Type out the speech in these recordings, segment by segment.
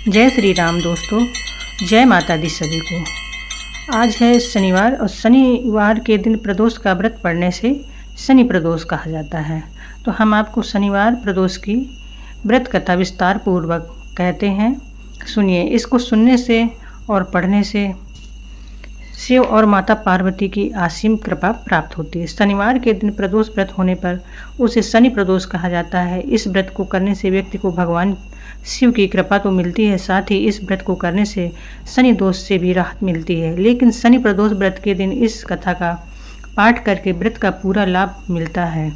जय श्री राम दोस्तों, जय माता दी सभी को। आज है शनिवार और शनिवार के दिन प्रदोष का व्रत पढ़ने से शनि प्रदोष कहा जाता है। तो हम आपको शनिवार प्रदोष की व्रत कथा विस्तार पूर्वक कहते हैं, सुनिए। इसको सुनने से और पढ़ने से शिव और माता पार्वती की असीम कृपा प्राप्त होती है। शनिवार के दिन प्रदोष व्रत होने पर उसे शनि प्रदोष कहा जाता है। इस व्रत को करने से व्यक्ति को भगवान शिव की कृपा तो मिलती है, साथ ही इस व्रत को करने से शनि दोष से भी राहत मिलती है। लेकिन शनि प्रदोष व्रत के दिन इस कथा का पाठ करके व्रत का पूरा लाभ मिलता है।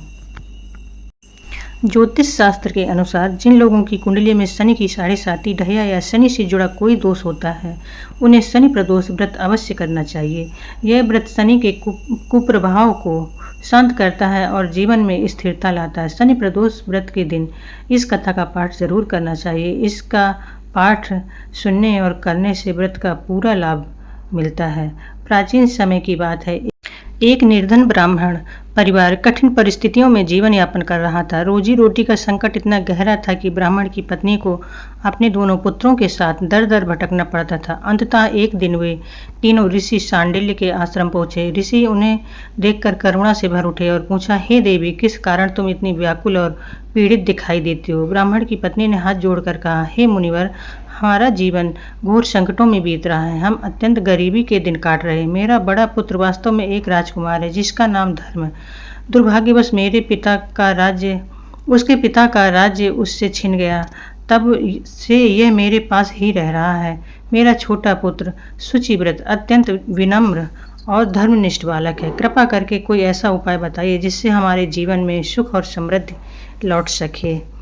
ज्योतिष शास्त्र के अनुसार जिन लोगों की कुंडली में शनि की 7.5 ढैया या शनि से जुड़ा कोई दोष होता है, उन्हें शनि प्रदोष व्रत अवश्य करना चाहिए। यह व्रत शनि के कुप्रभाव को शांत करता है और जीवन में स्थिरता लाता है। शनि प्रदोष व्रत के दिन इस कथा का पाठ जरूर करना चाहिए। इसका पाठ सुनने और करने से व्रत का पूरा लाभ मिलता है। प्राचीन समय की बात है, एक निर्धन ब्राह्मण परिवार कठिन परिस्थितियों में जीवन यापन कर रहा था। रोजी रोटी का संकट इतना गहरा था कि ब्राह्मण की पत्नी को अपने दोनों पुत्रों के साथ दर दर भटकना पड़ता था। अंततः एक दिन वे तीनों ऋषि शांडिल्य के आश्रम पहुंचे। ऋषि उन्हें देखकर करुणा से भर उठे और पूछा, हे देवी, किस कारण तुम इतनी व्याकुल और पीड़ित दिखाई देती हो? ब्राह्मण की पत्नी ने हाथ जोड़कर कहा, हे मुनिवर, हमारा जीवन घोर संकटों में बीत रहा है। हम अत्यंत गरीबी के दिन काट रहे हैं। मेरा बड़ा पुत्र वास्तव में एक राजकुमार है जिसका नाम धर्म है। दुर्भाग्यवश उसके पिता का राज्य उससे छिन गया। तब से यह मेरे पास ही रह रहा है। मेरा छोटा पुत्र शुचिव्रत अत्यंत विनम्र और धर्मनिष्ठ बालक है। कृपा करके कोई ऐसा उपाय बताइए जिससे हमारे जीवन में सुख और समृद्धि लौट सके।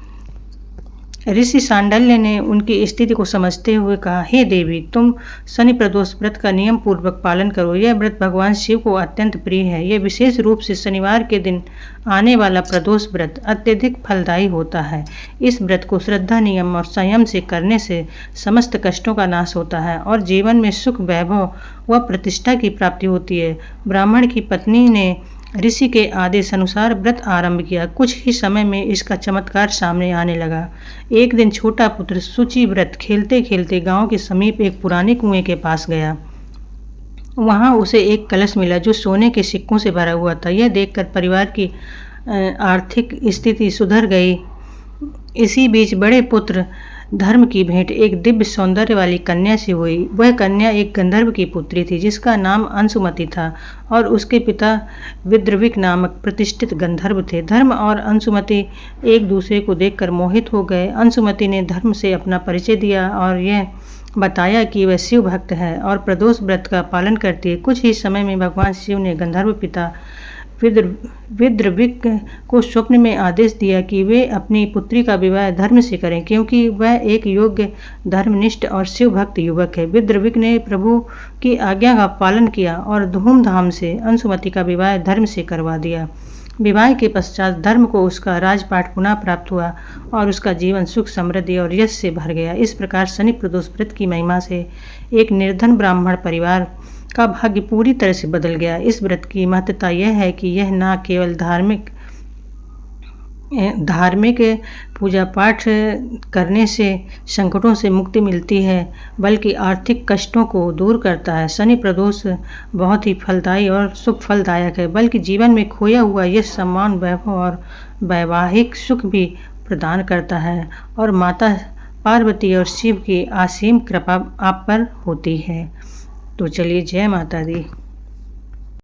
ऋषि शांडिल्य ने उनकी स्थिति को समझते हुए कहा, हे देवी, तुम शनि प्रदोष व्रत का नियम पूर्वक पालन करो। यह व्रत भगवान शिव को अत्यंत प्रिय है। यह विशेष रूप से शनिवार के दिन आने वाला प्रदोष व्रत अत्यधिक फलदायी होता है। इस व्रत को श्रद्धा, नियम और संयम से करने से समस्त कष्टों का नाश होता है और जीवन में सुख, वैभव व प्रतिष्ठा की प्राप्ति होती है। ब्राह्मण की पत्नी ने ऋषि के आदेश अनुसार व्रत आरंभ किया। कुछ ही समय में इसका चमत्कार सामने आने लगा। एक दिन छोटा पुत्र शुचिव्रत खेलते खेलते गांव के समीप एक पुराने कुएं के पास गया। वहां उसे एक कलश मिला जो सोने के सिक्कों से भरा हुआ था। यह देखकर परिवार की आर्थिक स्थिति सुधर गई। इसी बीच बड़े पुत्र धर्म की भेंट एक दिव्य सौंदर्य वाली कन्या से हुई। वह कन्या एक गंधर्व की पुत्री थी जिसका नाम अंशुमति था और उसके पिता विद्रविक नामक प्रतिष्ठित गंधर्व थे। धर्म और अंशुमति एक दूसरे को देखकर मोहित हो गए। अंशुमति ने धर्म से अपना परिचय दिया और यह बताया कि वह शिव भक्त है और प्रदोष व्रत का पालन करती है। कुछ ही समय में भगवान शिव ने गंधर्व पिता विद्रविक को स्वप्न में आदेश दिया कि वे अपनी पुत्री का विवाह धर्म से करें, क्योंकि वह एक योग्य, धर्मनिष्ठ और शिव भक्त युवक है। विद्रविक ने प्रभु की आज्ञा का पालन किया और धूमधाम से अंशुमति का विवाह धर्म से करवा दिया। विवाह के पश्चात धर्म को उसका राजपाट पुनः प्राप्त हुआ और उसका जीवन सुख, समृद्धि और यश से भर गया। इस प्रकार शनि प्रदोष व्रत की महिमा से एक निर्धन ब्राह्मण परिवार का भाग्य पूरी तरह से बदल गया। इस व्रत की महत्ता यह है कि यह न केवल धार्मिक पूजा पाठ करने से संकटों से मुक्ति मिलती है, बल्कि आर्थिक कष्टों को दूर करता है। शनि प्रदोष बहुत ही फलदायी और शुभ फलदायक है, बल्कि जीवन में खोया हुआ यश, सम्मान, वैभव और वैवाहिक सुख भी प्रदान करता है और माता पार्वती और शिव की असीम कृपा आप पर होती है। तो चलिए, जय माता दी।